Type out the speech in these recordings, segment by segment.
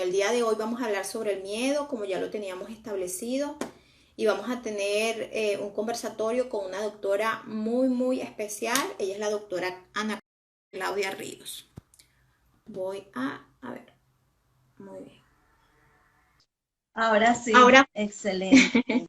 Bueno, el día de hoy vamos a hablar sobre el miedo, como ya lo teníamos establecido, y vamos a tener un conversatorio con una doctora muy, muy especial. Ella es la doctora Ana Claudia Ríos. A ver, muy bien. Ahora sí, Ahora, excelente,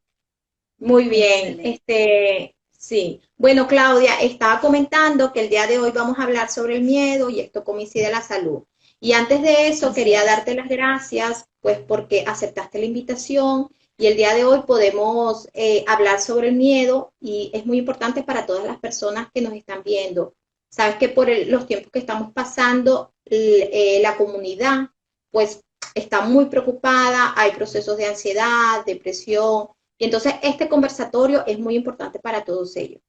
muy bien, excelente. sí. Bueno, Claudia, estaba comentando que el día de hoy vamos a hablar sobre el miedo y esto coincide a la salud. Y antes de eso, Así quería es. darte las gracias, pues porque aceptaste la invitación y el día de hoy podemos hablar sobre el miedo y es muy importante para todas las personas que nos están viendo. Sabes que por los tiempos que estamos pasando, la comunidad, pues está muy preocupada, hay procesos de ansiedad, depresión, y entonces este conversatorio es muy importante para todos ellos.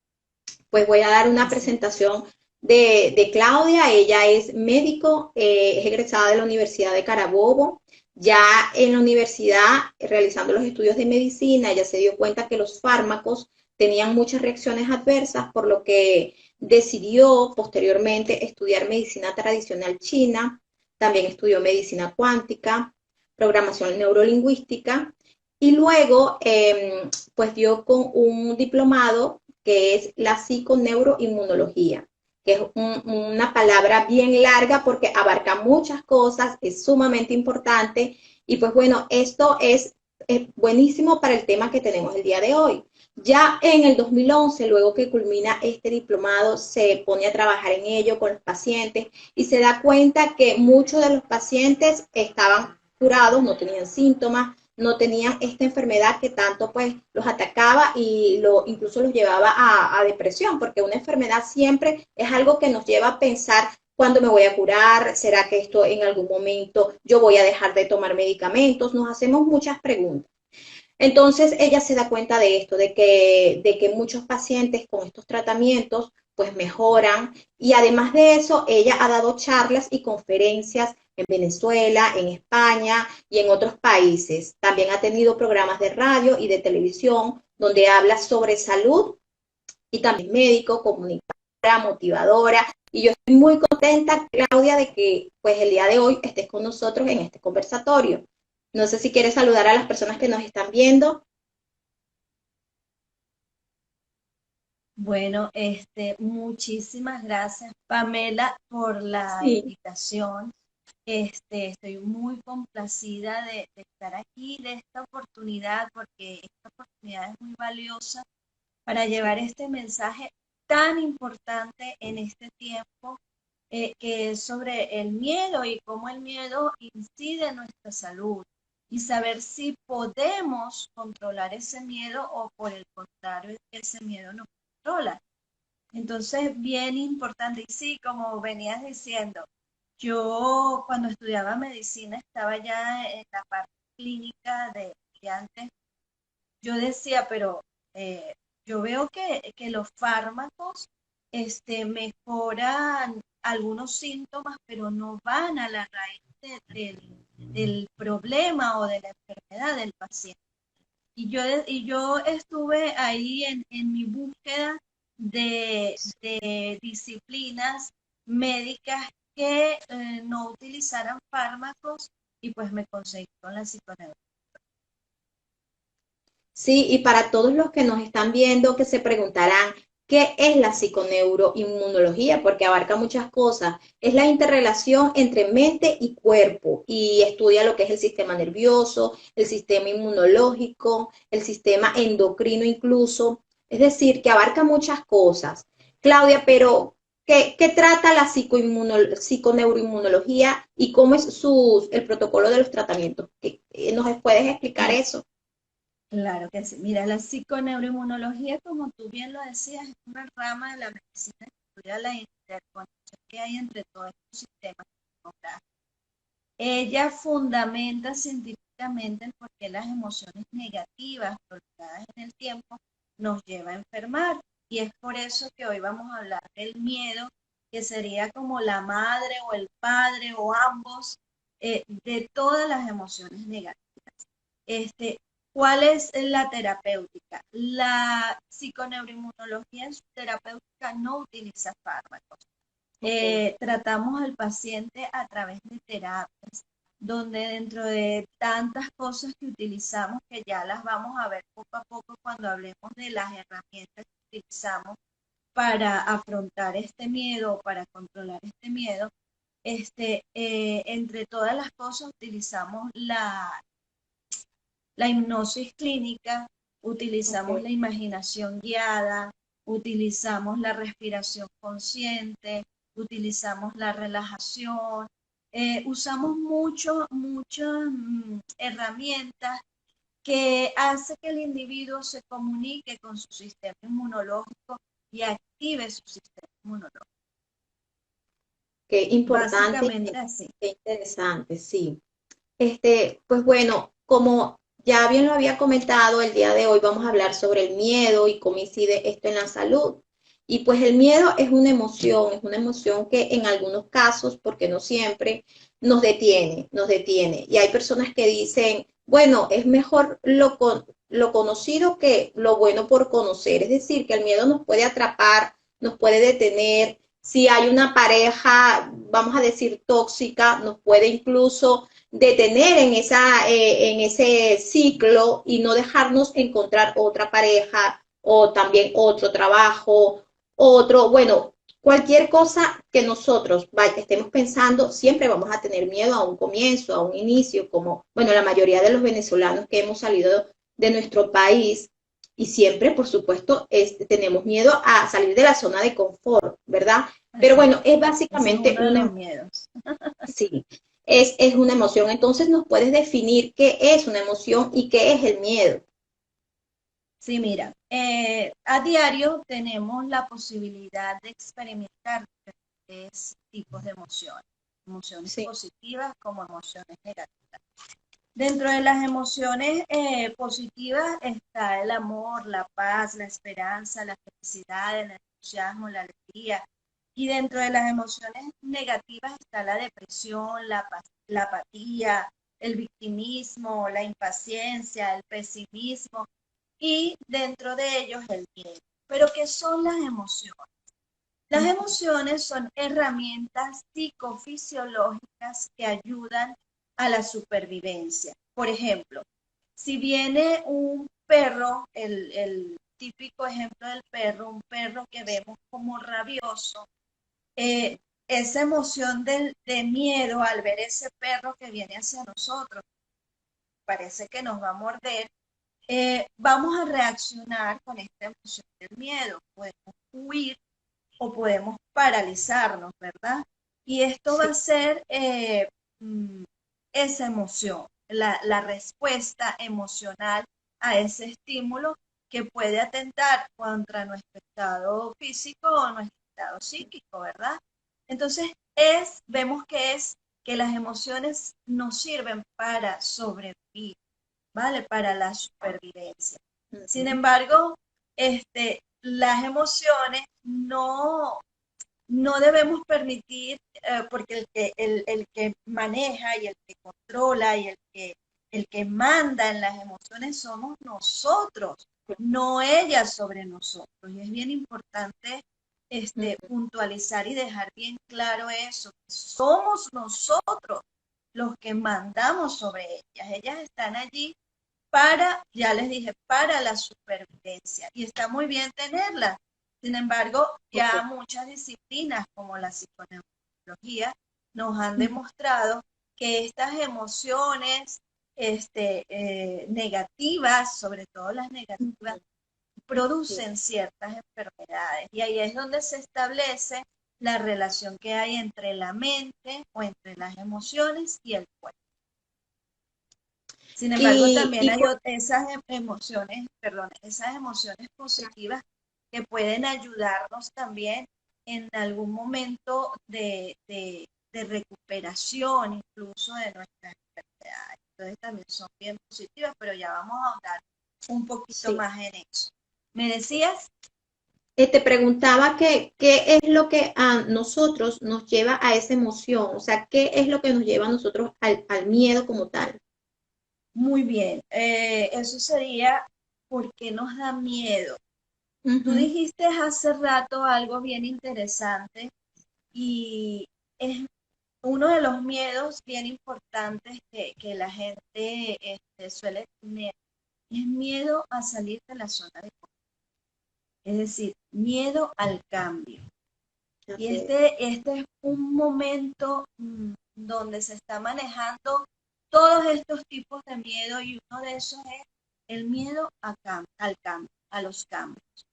Pues voy a dar una Así es. presentación de Claudia. Ella es médico, es egresada de la Universidad de Carabobo. Ya en la universidad, realizando los estudios de medicina, ella se dio cuenta que los fármacos tenían muchas reacciones adversas, por lo que decidió posteriormente estudiar medicina tradicional china. También estudió medicina cuántica, programación neurolingüística y luego pues dio con un diplomado que es la psiconeuroinmunología, que es una palabra bien larga porque abarca muchas cosas, es sumamente importante y pues bueno, esto es buenísimo para el tema que tenemos el día de hoy. Ya en el 2011, luego que culmina este diplomado, se pone a trabajar en ello con los pacientes y se da cuenta que muchos de los pacientes estaban curados, no tenían síntomas, no tenían esta enfermedad que tanto pues los atacaba y incluso los llevaba a depresión, porque una enfermedad siempre es algo que nos lleva a pensar cuándo me voy a curar, será que esto en algún momento yo voy a dejar de tomar medicamentos, nos hacemos muchas preguntas. Entonces ella se da cuenta de esto, de que muchos pacientes con estos tratamientos pues mejoran y además de eso ella ha dado charlas y conferencias en Venezuela, en España y en otros países. También ha tenido programas de radio y de televisión donde habla sobre salud y también médico, comunicadora, motivadora. Y yo estoy muy contenta, Claudia, de que pues el día de hoy estés con nosotros en este conversatorio. No sé si quieres saludar a las personas que nos están viendo. Bueno, muchísimas gracias, Pamela, por la Sí, invitación. Estoy muy complacida de estar aquí, de esta oportunidad, porque esta oportunidad es muy valiosa para llevar este mensaje tan importante en este tiempo, que es sobre el miedo y cómo el miedo incide en nuestra salud y saber si podemos controlar ese miedo o por el contrario, ese miedo nos controla. Entonces, bien importante. Y sí, como venías diciendo, yo cuando estudiaba medicina estaba ya en la parte clínica de antes. Yo decía, pero yo veo que los fármacos mejoran algunos síntomas, pero no van a la raíz del problema o de la enfermedad del paciente. Y yo estuve ahí en mi búsqueda de disciplinas médicas que no utilizaran fármacos y pues me conseguí con la psiconeurología. sí, y para todos los que nos están viendo, que se preguntarán, ¿qué es la psiconeuroinmunología? Porque abarca muchas cosas. Es la interrelación entre mente y cuerpo y estudia lo que es el sistema nervioso, el sistema inmunológico, el sistema endocrino incluso. Es decir, que abarca muchas cosas. Claudia, pero ¿qué trata la psiconeuroinmunología y cómo es el protocolo de los tratamientos? ¿Nos puedes explicar eso? Claro que sí. Mira, la psiconeuroinmunología, como tú bien lo decías, es una rama de la medicina que estudia la interconexión que hay entre todos estos sistemas neurales. Ella fundamenta científicamente el por qué las emociones negativas prolongadas en el tiempo nos lleva a enfermar. Y es por eso que hoy vamos a hablar del miedo, que sería como la madre o el padre o ambos, de todas las emociones negativas. Este, ¿Cuál es la terapéutica? La psiconeuroinmunología en su terapéutica no utiliza fármacos. Ok. Tratamos al paciente a través de terapias, donde dentro de tantas cosas que utilizamos, que ya las vamos a ver poco a poco cuando hablemos de las herramientas que utilizamos para afrontar este miedo, para controlar este miedo, entre todas las cosas utilizamos la hipnosis clínica, utilizamos Ok. la imaginación guiada, utilizamos la respiración consciente, utilizamos la relajación, usamos muchas herramientas que hace que el individuo se comunique con su sistema inmunológico y active su sistema inmunológico. Qué importante y Básicamente así. qué interesante, sí. Pues bueno, como ya bien lo había comentado, el día de hoy vamos a hablar sobre el miedo y cómo incide esto en la salud. Y pues el miedo es una emoción que en algunos casos, porque no siempre, nos detiene. Y hay personas que dicen, bueno, es mejor lo conocido que lo bueno por conocer. Es decir, que el miedo nos puede atrapar, nos puede detener. Si hay una pareja, vamos a decir, tóxica, nos puede incluso detener en ese ciclo y no dejarnos encontrar otra pareja o también otro trabajo, otro, bueno, cualquier cosa que nosotros estemos pensando, siempre vamos a tener miedo a un comienzo, a un inicio, como, bueno, la mayoría de los venezolanos que hemos salido de nuestro país y siempre, por supuesto, tenemos miedo a salir de la zona de confort, ¿verdad? Pero Así bueno, es es. Ese es básicamente uno de los miedos. sí, es una emoción. Entonces, ¿nos puedes definir qué es una emoción y qué es el miedo? Sí, mira, a diario tenemos la posibilidad de experimentar diferentes tipos de emociones, emociones Sí, positivas como emociones negativas. Dentro de las emociones positivas está el amor, la paz, la esperanza, la felicidad, el entusiasmo, la alegría. Y dentro de las emociones negativas está la depresión, la apatía, el victimismo, la impaciencia, el pesimismo y dentro de ellos el miedo. Pero ¿qué son las emociones? Las emociones son herramientas psicofisiológicas que ayudan a la supervivencia. Por ejemplo, si viene un perro, el típico ejemplo del perro, un perro que vemos como rabioso, eh, esa emoción de miedo al ver ese perro que viene hacia nosotros, parece que nos va a morder, vamos a reaccionar con esta emoción del miedo. Podemos huir o podemos paralizarnos, ¿verdad? Y esto va sí, a ser mm, esa emoción, la respuesta emocional a ese estímulo que puede atentar contra nuestro estado físico o nuestro estado psíquico, ¿verdad? Entonces, vemos que es que las emociones nos sirven para sobrevivir, ¿vale? Para la supervivencia. Sin ujú, embargo, las emociones no debemos permitir, porque el que maneja y el que controla y el que manda en las emociones somos nosotros, no ellas sobre nosotros. Y es bien importante ujú, puntualizar y dejar bien claro eso, que somos nosotros los que mandamos sobre ellas. Ellas están allí para, ya les dije, para la supervivencia. Y está muy bien tenerlas. Sin embargo, ok, ya muchas disciplinas como la psiconeurología nos han ujú, demostrado que estas emociones negativas, sobre todo las negativas, ujú, sí. producen ciertas enfermedades. Y ahí es donde se establece la relación que hay entre la mente o entre las emociones y el cuerpo. Sin embargo, Y, también y hay cu- esas emociones, perdón, esas emociones positivas que pueden ayudarnos también en algún momento de recuperación incluso de nuestras enfermedades. Entonces también son bien positivas, pero ya vamos a ahondar un poquito sí, más en eso. ¿Me decías? te preguntaba qué es lo que a nosotros nos lleva a esa emoción, o sea, qué es lo que nos lleva a nosotros al miedo como tal. Muy bien. Eso sería porque nos da miedo. Tú Ujú, dijiste hace rato algo bien interesante y es uno de los miedos bien importantes que la gente suele tener es miedo a salir de la zona de confort, es decir, miedo al cambio. Y Así es. este es un momento donde se está manejando todos estos tipos de miedo y uno de esos es el miedo al cambio, a los cambios.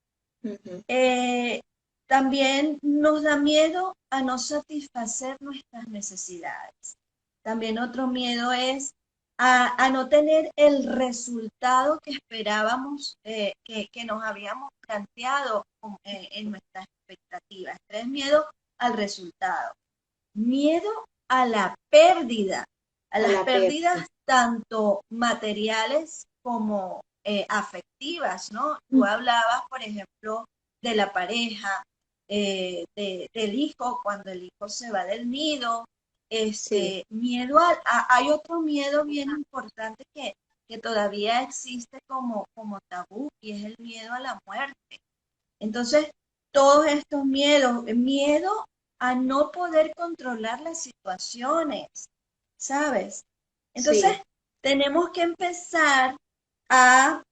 Ujú. Eh, También nos da miedo a no satisfacer nuestras necesidades. También otro miedo es a no tener el resultado que esperábamos, que nos habíamos planteado en nuestras expectativas. Tres, miedo al resultado. Miedo a A las la pérdidas pérdida. tanto materiales como afectivas, ¿no? Tú hablabas, por ejemplo, de la pareja, del hijo, cuando el hijo se va del nido, Sí, miedo hay otro miedo bien importante que todavía existe como tabú y es el miedo a la muerte. Entonces, todos estos miedos, miedo a no poder controlar las situaciones, ¿sabes? Entonces, sí, tenemos que empezar a,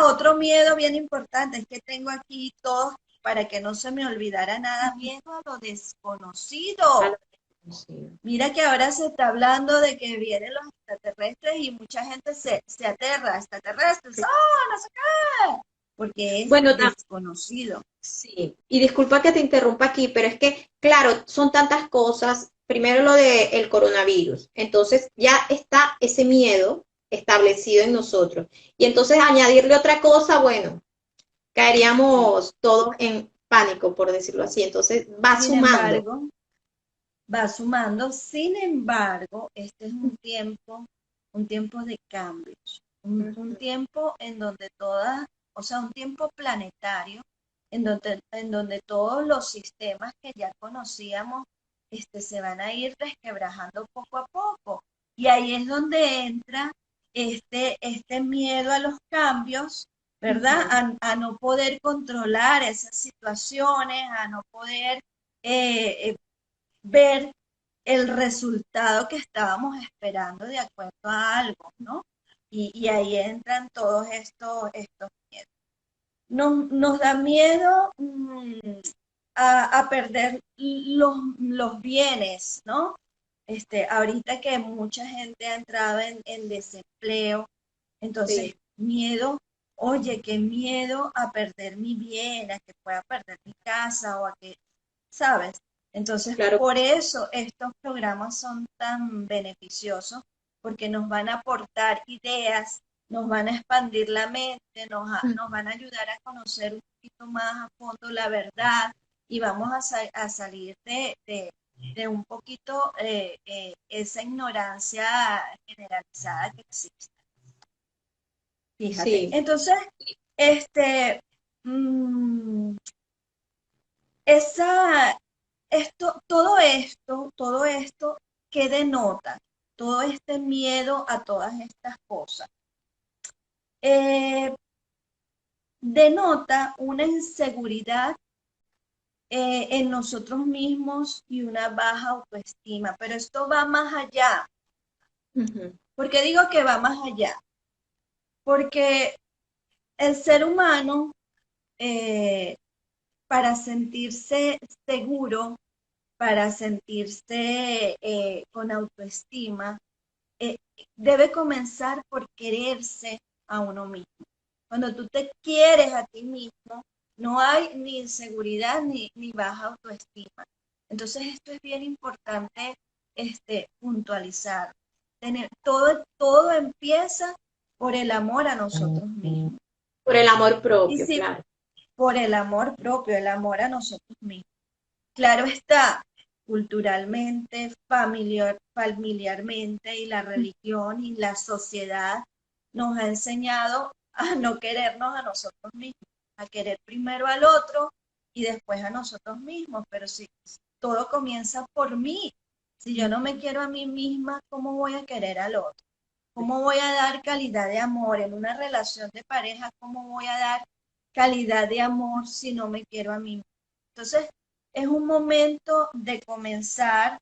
otro miedo bien importante, es que tengo aquí todos para que no se me olvidara nada, miedo a lo a desconocido. lo desconocido. Mira que ahora se está hablando de que vienen los extraterrestres y mucha gente se aterra, extraterrestres, ¡ah, no sé qué! Porque es Bueno, desconocido. sí, y disculpa que te interrumpa aquí, pero es que, claro, son tantas cosas. Primero lo del coronavirus. Entonces ya está ese miedo establecido en nosotros. Y entonces añadirle otra cosa, bueno, Sí. caeríamos todos en pánico, por decirlo así. Entonces va Sin sumando. embargo, va sumando. Sin embargo, este es un tiempo de cambios, un Ujú. tiempo en donde todas, o sea, un tiempo planetario, en donde todos los sistemas que ya conocíamos, se van a ir resquebrajando poco a poco. Y ahí es donde entra este miedo a los cambios, ¿verdad? Ujú. A no poder controlar esas situaciones, a no poder ver el resultado que estábamos esperando de acuerdo a algo, ¿no? Y ahí entran todos estos miedos. Nos da miedo a perder los bienes, ¿no? Ahorita que mucha gente ha entrado en desempleo, entonces Sí, miedo, oye, qué miedo a perder mi bien, a que pueda perder mi casa o a que, ¿sabes? Entonces, claro. por eso estos programas son tan beneficiosos, porque nos van a aportar ideas, nos van a expandir la mente, nos van a ayudar a conocer un poquito más a fondo la verdad y vamos a salir de un poquito esa ignorancia generalizada que existe. Fíjate. Sí, Entonces, este, mm, esa, todo esto, ¿qué denota? Todo este miedo a todas estas cosas. Eh, Denota una inseguridad en nosotros mismos y una baja autoestima, pero esto va más allá. ujú, ¿Por qué digo que va más allá? Porque el ser humano, eh, para sentirse seguro, para sentirse con autoestima, eh, debe comenzar por quererse a uno mismo. Cuando tú te quieres a ti mismo, no hay ni inseguridad ni baja autoestima. Entonces esto es bien importante puntualizar. Todo empieza por el amor a nosotros mismos. por el amor Y propio, si claro. por el amor propio, el amor a nosotros mismos. Claro está, culturalmente, familiarmente y la religión y la sociedad nos ha enseñado a no querernos a nosotros mismos, a querer primero al otro y después a nosotros mismos. Pero si todo comienza por mí, si yo no me quiero a mí misma, ¿cómo voy a querer al otro? ¿Cómo voy a dar calidad de amor en una relación de pareja? ¿Cómo voy a dar calidad de amor si no me quiero a mí misma? Entonces, es un momento de comenzar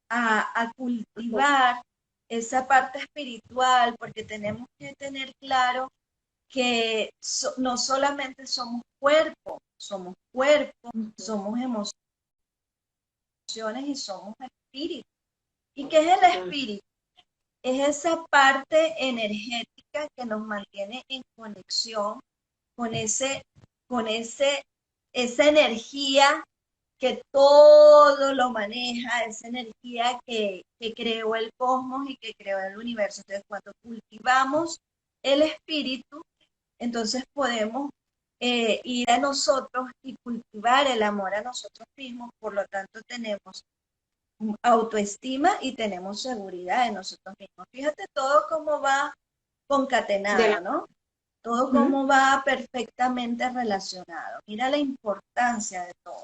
a cultivar esa parte espiritual, porque tenemos que tener claro que no solamente somos cuerpo, somos emociones y somos espíritu. ¿Y qué es el espíritu? Es esa parte energética que nos mantiene en conexión con esa energía que todo lo maneja, esa energía que creó el cosmos y que creó el universo. Entonces, cuando cultivamos el espíritu, entonces podemos ir a nosotros y cultivar el amor a nosotros mismos. Por lo tanto, tenemos autoestima y tenemos seguridad en nosotros mismos. Fíjate todo cómo va concatenado, ¿no? Todo cómo va perfectamente relacionado. Mira la importancia de todo.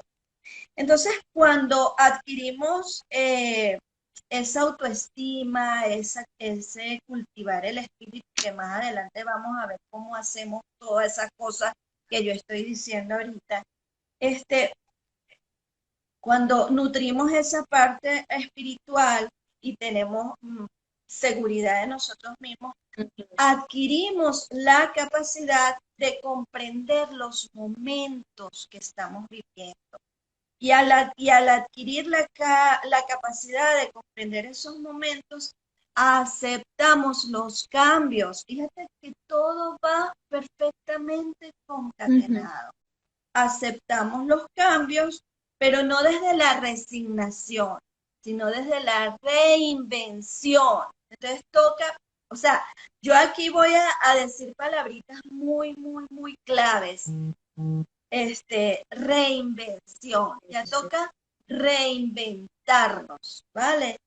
Entonces, cuando adquirimos esa autoestima, ese cultivar el espíritu, que más adelante vamos a ver cómo hacemos todas esas cosas que yo estoy diciendo ahorita, cuando nutrimos esa parte espiritual y tenemos seguridad de nosotros mismos, adquirimos la capacidad de comprender los momentos que estamos viviendo. Y al adquirir la capacidad de comprender esos momentos, aceptamos los cambios. Fíjate que todo va perfectamente concatenado. Aceptamos los cambios, pero no desde la resignación, sino desde la reinvención. Entonces toca, o sea, yo aquí voy a decir palabritas muy, muy, muy claves. Reinvención. Ya toca reinventarnos, ¿vale?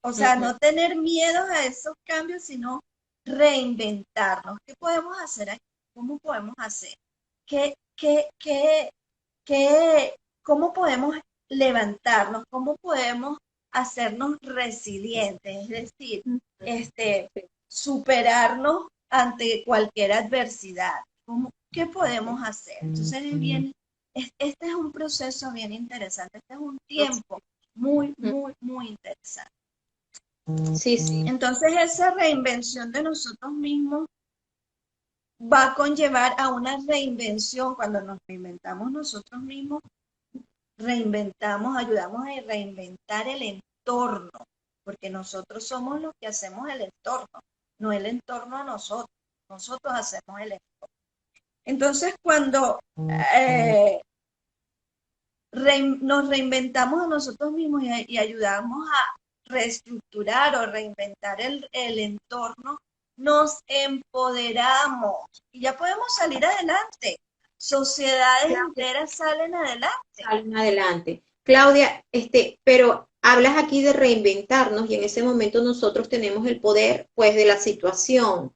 O sea, no tener miedo a esos cambios, sino reinventarnos. ¿Qué podemos hacer aquí? ¿Cómo podemos hacer? ¿Qué, cómo podemos levantarnos? ¿Cómo podemos hacernos resilientes? Es decir, superarnos ante cualquier adversidad. ¿Qué podemos hacer? Entonces este es un proceso bien interesante, este es un tiempo muy, muy, muy interesante. Sí, sí. Entonces esa reinvención de nosotros mismos va a conllevar a una reinvención. Cuando nos reinventamos nosotros mismos, ayudamos a reinventar el entorno, porque nosotros somos los que hacemos el entorno, no el entorno a nosotros. Nosotros hacemos el entorno. Entonces, cuando nos reinventamos a nosotros mismos y ayudamos a reestructurar o reinventar el entorno, nos empoderamos y ya podemos salir adelante. Sociedades enteras salen adelante. Salen adelante. Claudia, pero hablas aquí de reinventarnos y en ese momento nosotros tenemos el poder, pues, de la situación.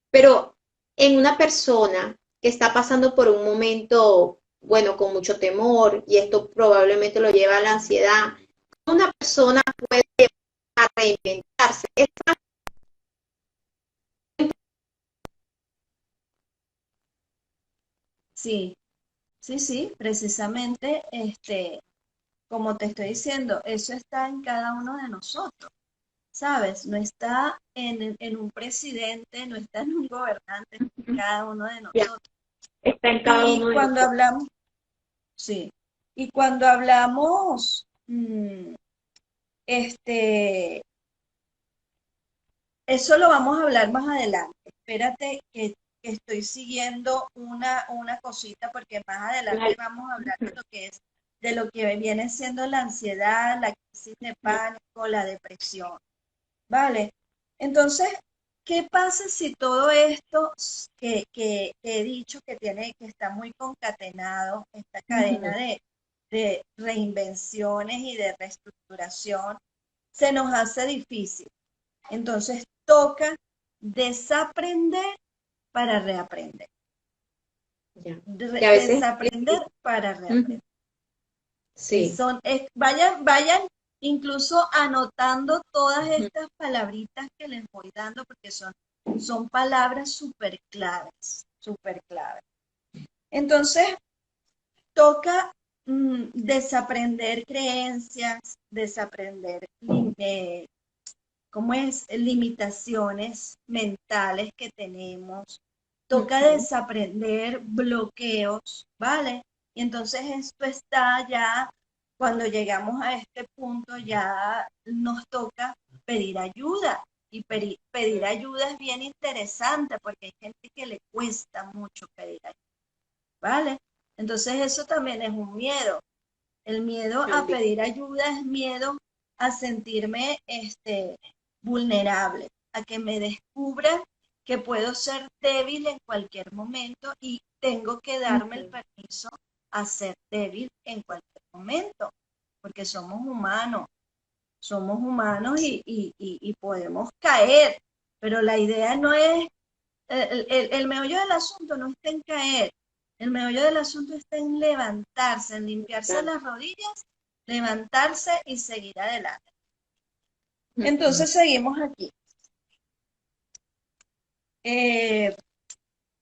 Pero en una persona que está pasando por un momento, bueno, con mucho temor, y esto probablemente lo lleva a la ansiedad, una persona puede a reinventarse. Sí, sí, precisamente, como te estoy diciendo, eso está en cada uno de nosotros, ¿sabes? No está en un presidente, no está en un gobernante, está en cada uno de nosotros. Está en cada Y uno de cuando nosotros. hablamos, sí, y cuando hablamos, eso lo vamos a hablar más adelante. Espérate que estoy siguiendo una cosita porque más adelante vamos a hablar de lo que viene siendo la ansiedad, la crisis de pánico, la depresión. ¿Vale? Entonces, ¿qué pasa si todo esto que he dicho que está muy concatenado, esta cadena de reinvenciones y de reestructuración, se nos hace difícil? Entonces, toca desaprender para reaprender. Que a veces Desaprender para reaprender. sí. Vayan incluso anotando todas estas palabritas que les voy dando porque son palabras súper claves, súper claves. Entonces, toca desaprender creencias, desaprender ¿cómo es? Limitaciones mentales que tenemos. Toca desaprender bloqueos, ¿vale? Y entonces esto está ya, cuando llegamos a este punto, ya nos toca pedir ayuda. Y pedir ayuda es bien interesante porque hay gente que le cuesta mucho pedir ayuda, ¿vale? Entonces eso también es un miedo. El miedo a También. pedir ayuda es miedo a sentirme vulnerable, a que me descubra que puedo ser débil en cualquier momento y tengo que darme el permiso a ser débil en cualquier momento, porque somos humanos y podemos caer, pero la idea no es, el meollo del asunto no está en caer, el meollo del asunto está en levantarse, en limpiarse las rodillas, levantarse y seguir adelante. Entonces seguimos aquí. ¿De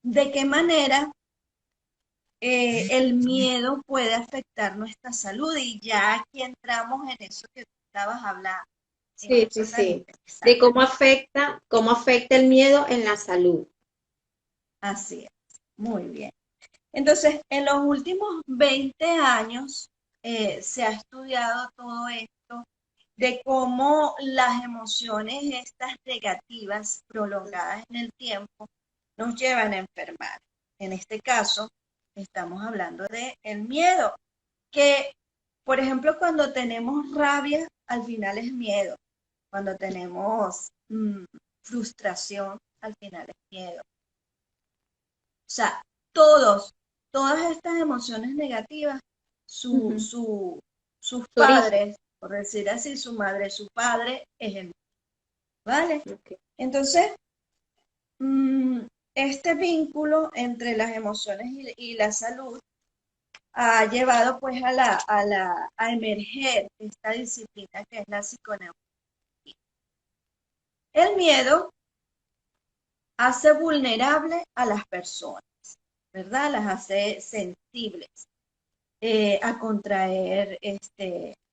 qué manera el miedo puede afectar nuestra salud? Y ya aquí entramos en eso que tú estabas hablando. Sí, sí, sí. De cómo afecta el miedo en la salud. Así es, muy bien. Entonces, en los últimos 20 años se ha estudiado todo esto de cómo las emociones estas negativas prolongadas en el tiempo nos llevan a enfermar. En este caso, estamos hablando de el miedo, que, por ejemplo, cuando tenemos rabia, al final es miedo. Cuando tenemos frustración, al final es miedo. O sea, todas estas emociones negativas, su, su, sus Su origen. padres, por decir así, su madre, su padre, es el, ¿vale? Okay. Entonces, este vínculo entre las emociones y la salud ha llevado pues a emerger esta disciplina que es la psiconeurología. El miedo hace vulnerable a las personas, ¿verdad? Las hace sensibles a contraer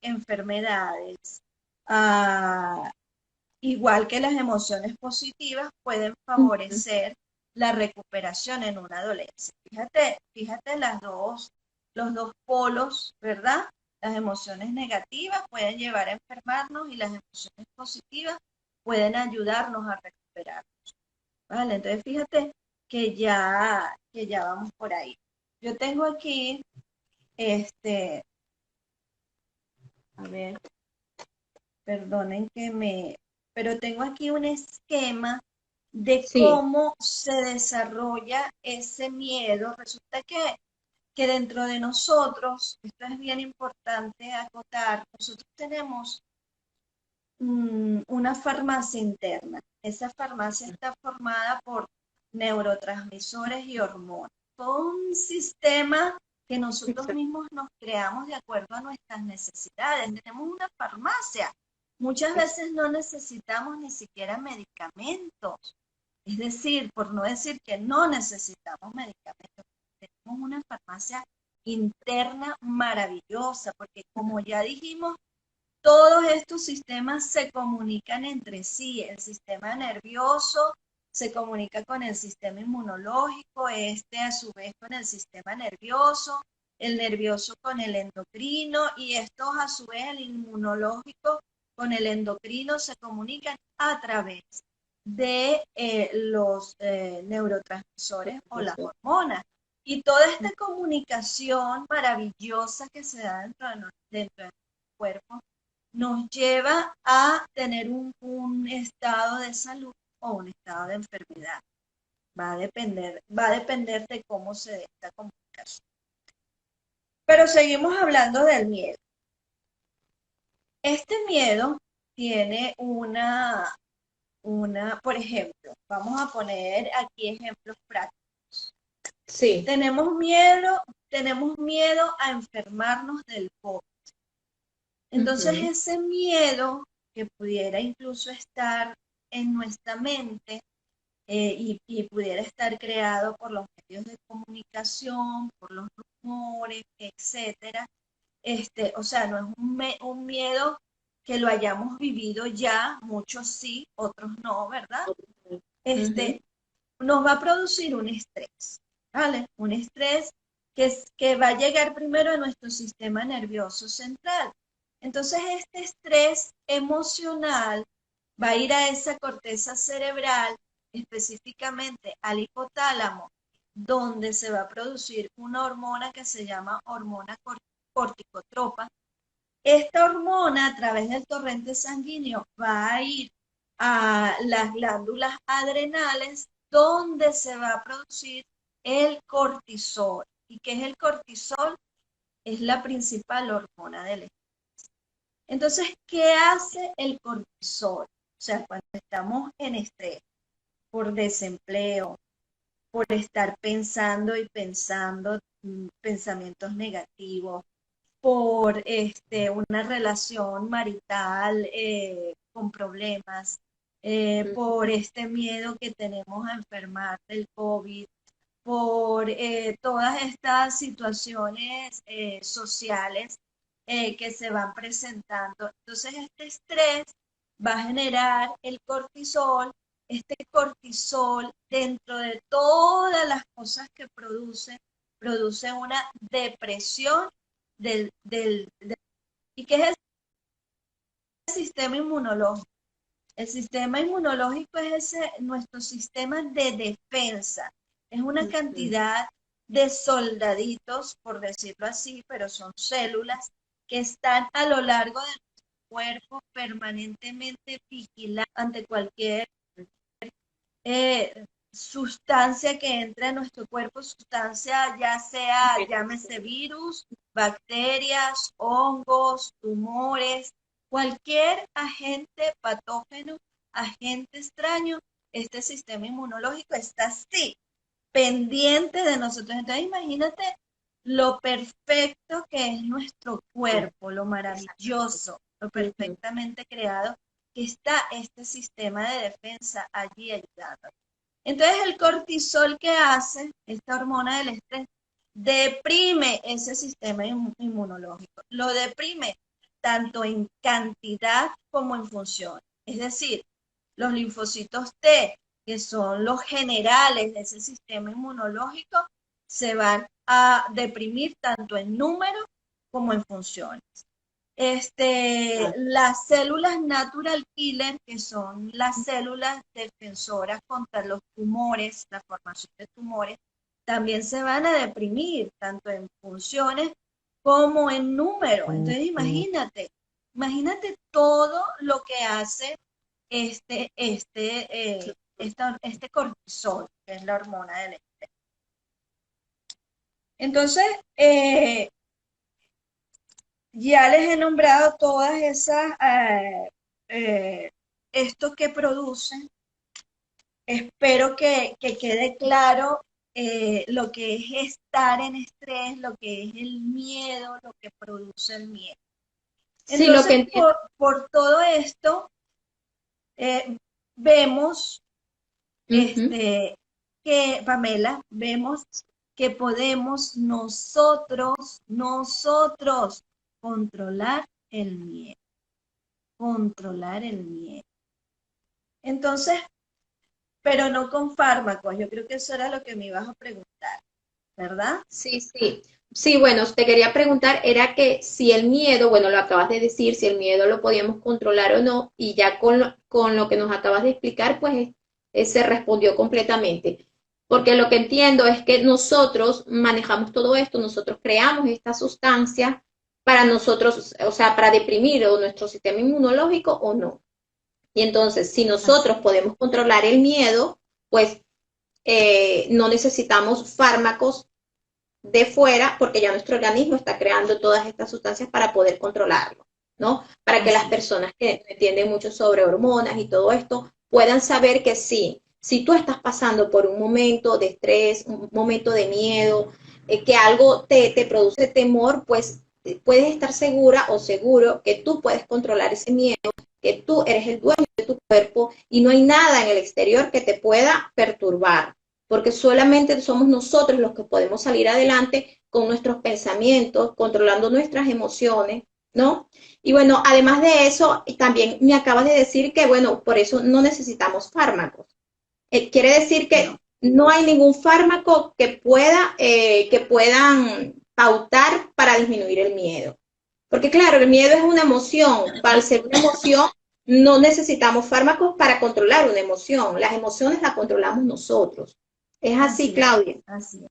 enfermedades, igual que las emociones positivas pueden favorecer la recuperación en una dolencia. Fíjate los dos polos, ¿verdad? Las emociones negativas pueden llevar a enfermarnos y las emociones positivas pueden ayudarnos a recuperarnos. ¿Vale? Entonces fíjate que ya vamos por ahí. Yo tengo aquí, a ver, perdonen pero tengo aquí un esquema de Sí, cómo se desarrolla ese miedo. Resulta que dentro de nosotros, esto es bien importante acotar, nosotros tenemos una farmacia interna. Esa farmacia está formada por neurotransmisores y hormonas. Todo un sistema que nosotros mismos nos creamos de acuerdo a nuestras necesidades. Tenemos una farmacia. Muchas veces no necesitamos ni siquiera medicamentos. Es decir, por no decir que no necesitamos medicamentos, tenemos una farmacia interna maravillosa, porque como ya dijimos, todos estos sistemas se comunican entre sí. El sistema nervioso se comunica con el sistema inmunológico, este a su vez con el sistema nervioso, el nervioso con el endocrino y estos a su vez el inmunológico con el endocrino se comunican a través de los neurotransmisores o las hormonas. Y toda esta comunicación maravillosa que se da dentro de nuestro cuerpo nos lleva a tener un estado de salud o un estado de enfermedad. Va a depender de cómo se dé esta comunicación. Pero seguimos hablando del miedo. Este miedo tiene por ejemplo, vamos a poner aquí ejemplos prácticos. sí. Tenemos miedo a enfermarnos del COVID. Entonces ese miedo que pudiera incluso estar en nuestra mente y pudiera estar creado por los medios de comunicación, por los rumores, etcétera. O sea, no es un miedo que lo hayamos vivido ya, muchos sí, otros no, ¿verdad? Ujú. Nos va a producir un estrés, ¿vale? Un estrés que va a llegar primero a nuestro sistema nervioso central. Entonces, este estrés emocional va a ir a esa corteza cerebral, específicamente al hipotálamo, donde se va a producir una hormona que se llama hormona corticotropa. Esta hormona, a través del torrente sanguíneo, va a ir a las glándulas adrenales, donde se va a producir el cortisol. ¿Y qué es el cortisol? Es la principal hormona del estrés. Entonces, ¿qué hace el cortisol? O sea, cuando estamos en estrés, por desempleo, por estar pensando y pensando pensamientos negativos, por una relación marital con problemas, por este miedo que tenemos a enfermar del COVID, por todas estas situaciones sociales que se van presentando. Entonces, este estrés va a generar el cortisol. Este cortisol, dentro de todas las cosas que produce una depresión ¿y qué es el sistema inmunológico? El sistema inmunológico es nuestro sistema de defensa. Es una Ujú. cantidad de soldaditos, por decirlo así, pero son células que están a lo largo de nuestro cuerpo permanentemente vigiladas ante cualquier sustancia que entre a nuestro cuerpo, sustancia ya sea, llámese virus, bacterias, hongos, tumores, cualquier agente patógeno, agente extraño, este sistema inmunológico está así, pendiente de nosotros. Entonces imagínate lo perfecto que es nuestro cuerpo, lo Exactamente. maravilloso, lo Ujú. perfectamente creado que está este sistema de defensa allí ayudando. Entonces el cortisol que hace, esta hormona del estrés, deprime ese sistema inmunológico, lo deprime tanto en cantidad como en función. Es decir, los linfocitos T, que son los generales de ese sistema inmunológico, se van a deprimir tanto en número como en funciones. Las células natural killer, que son las células defensoras contra los tumores, la formación de tumores, también se van a deprimir, tanto en funciones como en número. Entonces, imagínate todo lo que hace este cortisol, que es la hormona del estrés. Entonces, ya les he nombrado todas esas, esto que producen. Espero que quede claro lo que es estar en estrés, lo que es el miedo, lo que produce el miedo. Sí, lo que Entonces, entiendo. por todo esto, vemos Ujú. Pamela, vemos que podemos nosotros controlar el miedo, controlar el miedo. Entonces, pero no con fármacos, yo creo que eso era lo que me ibas a preguntar, ¿verdad? Sí, sí. Sí, bueno, te quería preguntar, era que si el miedo, bueno, lo acabas de decir, si el miedo lo podíamos controlar o no, y ya con lo que nos acabas de explicar, pues se respondió completamente. Porque lo que entiendo es que nosotros manejamos todo esto, nosotros creamos esta sustancia para nosotros, o sea, para deprimir o nuestro sistema inmunológico o no. Y entonces, si Así nosotros es. podemos controlar el miedo, pues no necesitamos fármacos de fuera porque ya nuestro organismo está creando todas estas sustancias para poder controlarlo, ¿no? Para que las Así personas que entienden mucho sobre hormonas y todo esto puedan saber que sí, si tú estás pasando por un momento de estrés, un momento de miedo, que algo te produce temor, pues puedes estar segura o seguro que tú puedes controlar ese miedo, que tú eres el dueño de tu cuerpo y no hay nada en el exterior que te pueda perturbar, porque solamente somos nosotros los que podemos salir adelante con nuestros pensamientos, controlando nuestras emociones, ¿no? Y bueno, además de eso, también me acabas de decir que, bueno, por eso no necesitamos fármacos. Quiere decir que No, no hay ningún fármaco que puedan pautar para disminuir el miedo. Porque claro, el miedo es una emoción. Para ser una emoción, no necesitamos fármacos para controlar una emoción. Las emociones las controlamos nosotros. Es así, así es, Claudia. así es.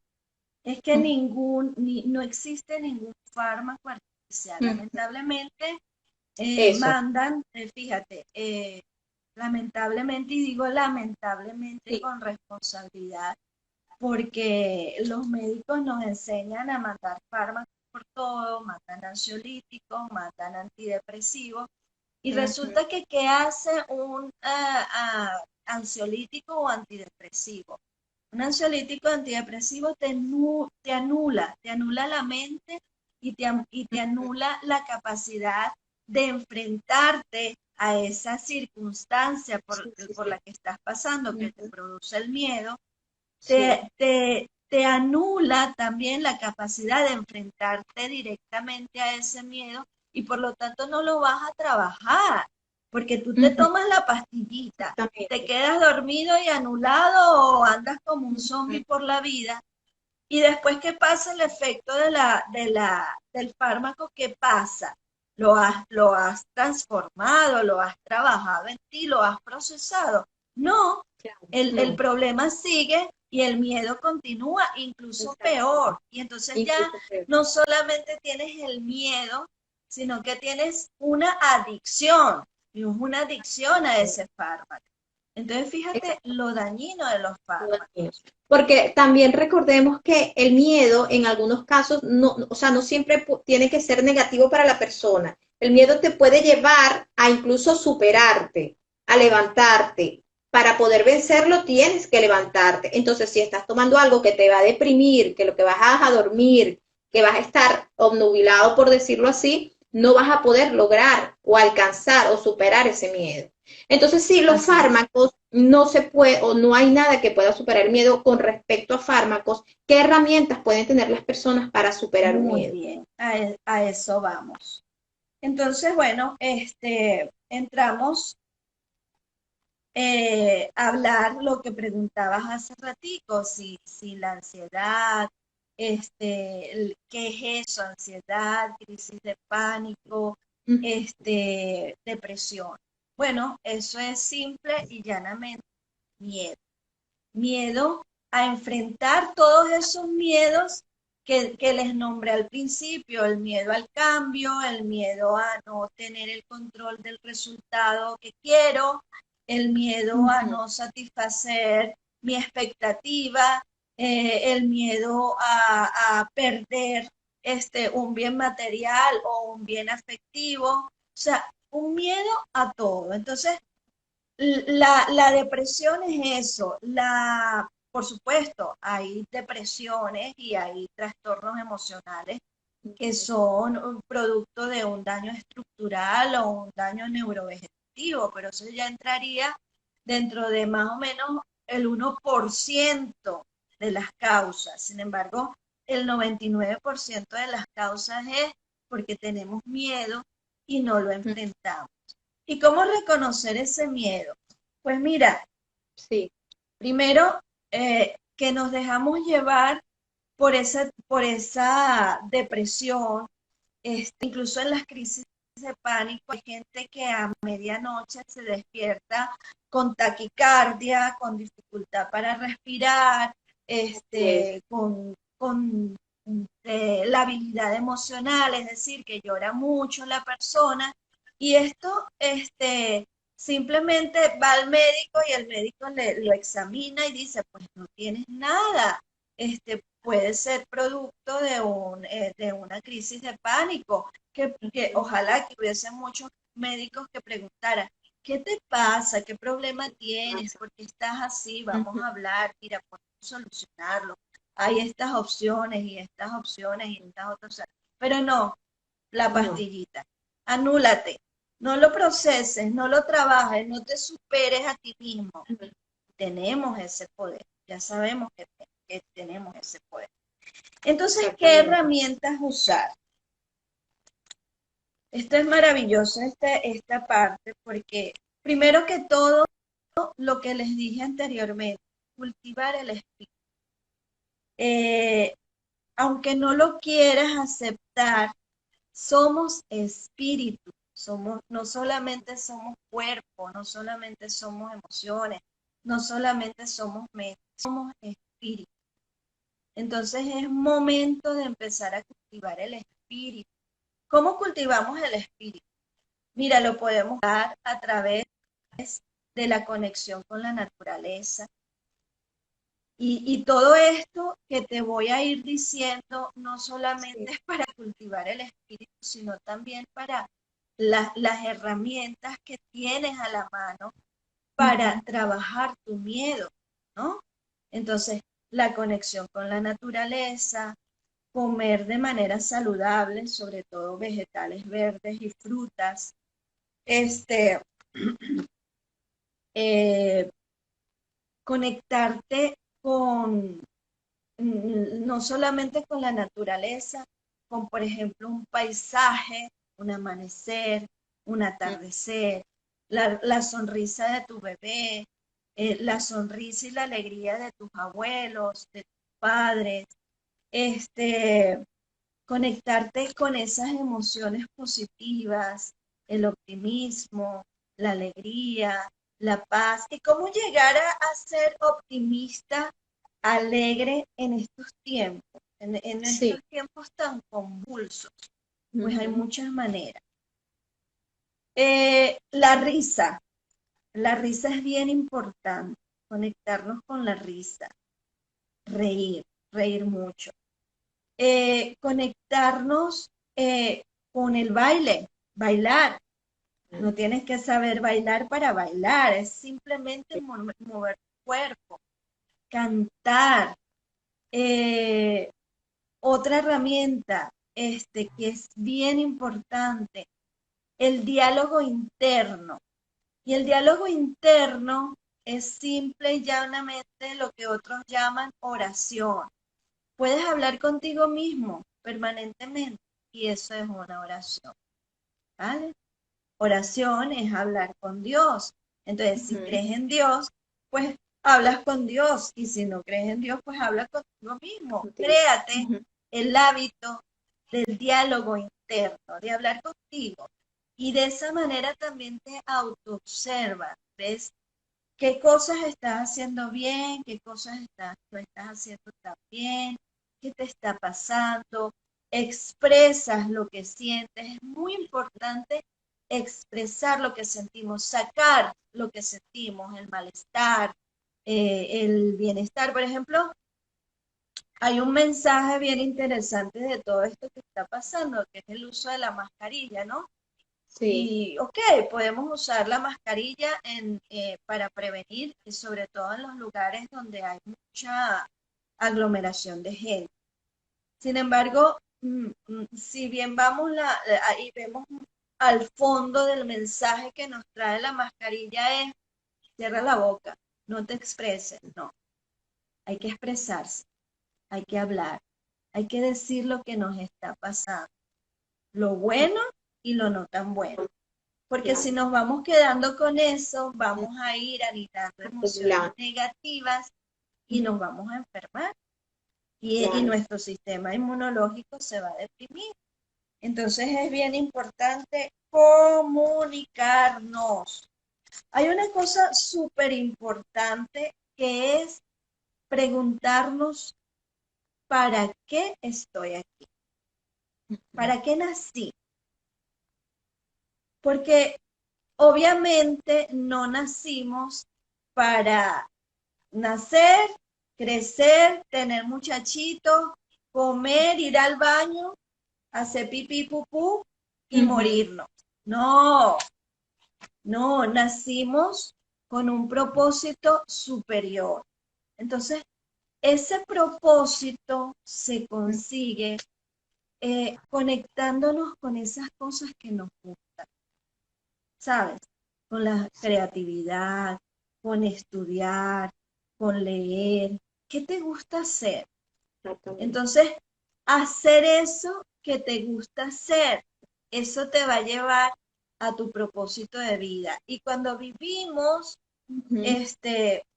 Es que no existe ningún fármaco artificial. Lamentablemente, Eso, mandan, fíjate, lamentablemente, y digo lamentablemente sí. con responsabilidad, porque los médicos nos enseñan a mandar fármacos por todo, mandan ansiolíticos, mandan antidepresivos, y Ujú, resulta que ¿qué hace un ansiolítico o antidepresivo? Un ansiolítico antidepresivo te anula la mente y te ujú, anula la capacidad de enfrentarte a esa circunstancia sí, sí, por la sí. que estás pasando, que te Ujú, produce el miedo, sí, te anula también la capacidad de enfrentarte directamente a ese miedo y por lo tanto no lo vas a trabajar, porque tú te ujú, tomas la pastillita, te exactamente. quedas dormido y anulado o andas como un Ujú, zombie por la vida y después que pasa el efecto del fármaco, ¿qué pasa? Lo has transformado, lo has trabajado en ti, lo has procesado. No, claro, el no, problema sigue y el miedo continúa, incluso exactamente. peor. Y entonces ya Incluso peor. no solamente tienes el miedo, sino que tienes una adicción, y es una adicción a ese fármaco. Entonces fíjate Exacto. lo dañino de los fármacos. Porque también recordemos que el miedo en algunos casos no, o sea, no siempre tiene que ser negativo para la persona. El miedo te puede llevar a incluso superarte, a levantarte. Para poder vencerlo tienes que levantarte. Entonces, si estás tomando algo que te va a deprimir, que lo que vas a dormir, que vas a estar obnubilado, por decirlo así, no vas a poder lograr o alcanzar o superar ese miedo. Entonces, sí, los Así es. fármacos no se puede o no hay nada que pueda superar el miedo con respecto a fármacos. ¿Qué herramientas pueden tener las personas para superar un Muy miedo? bien, a eso vamos. Entonces, bueno, entramos a hablar lo que preguntabas hace ratico, si la ansiedad, ¿qué es eso? Ansiedad, crisis de pánico, depresión. Bueno, eso es simple y llanamente miedo. Miedo a enfrentar todos esos miedos que les nombré al principio, el miedo al cambio, el miedo a no tener el control del resultado que quiero, el miedo a no satisfacer mi expectativa, el miedo a perder un bien material o un bien afectivo, o sea, un miedo a todo. Entonces, la depresión es eso. Por supuesto, hay depresiones y hay trastornos emocionales que son un producto de un daño estructural o un daño neurovegetativo, pero eso ya entraría dentro de más o menos el 1% de las causas. Sin embargo, el 99% de las causas es porque tenemos miedo y no lo enfrentamos. ¿Y cómo reconocer ese miedo? Pues mira, Sí. primero que nos dejamos llevar por esa depresión, incluso en las crisis de pánico hay gente que a medianoche se despierta con taquicardia, con dificultad para respirar, Es. con labilidad emocional, es decir, que llora mucho la persona. Y esto, simplemente va al médico y el médico lo examina y dice, pues no tienes nada. Puede ser producto de una crisis de pánico, que ojalá que hubiese muchos médicos que preguntaran, ¿qué te pasa? ¿Qué problema tienes? ¿Por qué estás así? Vamos a hablar, mira, podemos solucionarlo. Hay estas opciones y estas opciones y estas otras opciones. Pero no, la No. pastillita. Anúlate. No lo proceses, no lo trabajes, no te superes a ti mismo. Tenemos ese poder, ya sabemos que tenemos ese poder. Entonces, ¿qué Exactamente. herramientas usar? Esto es maravilloso, esta parte, porque primero que todo, lo que les dije anteriormente, cultivar el espíritu. Aunque no lo quieras aceptar, somos espíritu, no solamente somos cuerpo, no solamente somos emociones, no solamente somos mente, somos espíritu. Entonces es momento de empezar a cultivar el espíritu. ¿Cómo cultivamos el espíritu? Mira, lo podemos dar a través de la conexión con la naturaleza. Y todo esto que te voy a ir diciendo no solamente Sí. es para cultivar el espíritu, sino también para las herramientas que tienes a la mano para trabajar tu miedo, ¿no? Entonces, la conexión con la naturaleza, comer de manera saludable, sobre todo vegetales verdes y frutas, este, eh, conectarte con, no solamente con la naturaleza, con, por ejemplo, un paisaje, un amanecer, un atardecer, la sonrisa de tu bebé, la sonrisa y la alegría de tus abuelos, de tus padres, este, conectarte con esas emociones positivas, el optimismo, la alegría, la paz, y cómo llegar a ser optimista, alegre en estos tiempos, en estos Sí. tiempos tan convulsos, pues hay Ujú. muchas maneras. La risa es bien importante, conectarnos con la risa, reír, reír mucho. Conectarnos con el baile, bailar. No tienes que saber bailar para bailar, es simplemente mover tu cuerpo, cantar. Eh, Otra herramienta que es bien importante, el diálogo interno. Y el diálogo interno es simple y llanamente lo que otros llaman oración. Puedes hablar contigo mismo permanentemente y eso es una oración, ¿vale? Oración es hablar con Dios. Entonces, si Ujú. crees en Dios, pues hablas con Dios y si no crees en Dios, pues hablas contigo mismo. Contigo. Créate Ujú. el hábito del diálogo interno, de hablar contigo. Y de esa manera también te autoobservas, ¿ves? ¿Qué cosas estás haciendo bien? ¿Qué cosas no estás haciendo tan bien? ¿Qué te está pasando? Expresas lo que sientes. Es muy importante expresar lo que sentimos, sacar lo que sentimos, el malestar, el bienestar. Por ejemplo, hay un mensaje bien interesante de todo esto que está pasando, que es el uso de la mascarilla, ¿no? Sí. Y, ok, podemos usar la mascarilla para prevenir, y sobre todo en los lugares donde hay mucha aglomeración de gente. Sin embargo, si bien ahí vemos al fondo del mensaje que nos trae la mascarilla es, cierra la boca, no te expreses, no, hay que expresarse, hay que hablar, hay que decir lo que nos está pasando, lo bueno y lo no tan bueno. Porque si Claro. nos vamos quedando con eso, vamos a ir anidando emociones Acumulado. negativas y nos vamos a enfermar. Y Claro. nuestro sistema inmunológico se va a deprimir. Entonces es bien importante comunicarnos. Hay una cosa súper importante que es preguntarnos ¿para qué estoy aquí? ¿Para qué nací? Porque obviamente no nacimos para nacer, crecer, tener muchachitos, comer, ir al baño, hacer pipí, pupú y Ujú. morirnos. No, no, nacimos con un propósito superior. Entonces, ese propósito se consigue, conectándonos con esas cosas que nos gustan. ¿sabes? Con la creatividad, con estudiar, con leer. ¿Qué te gusta hacer? Exactamente. Entonces, hacer eso que te gusta hacer, eso te va a llevar a tu propósito de vida. Y cuando vivimos Ujú.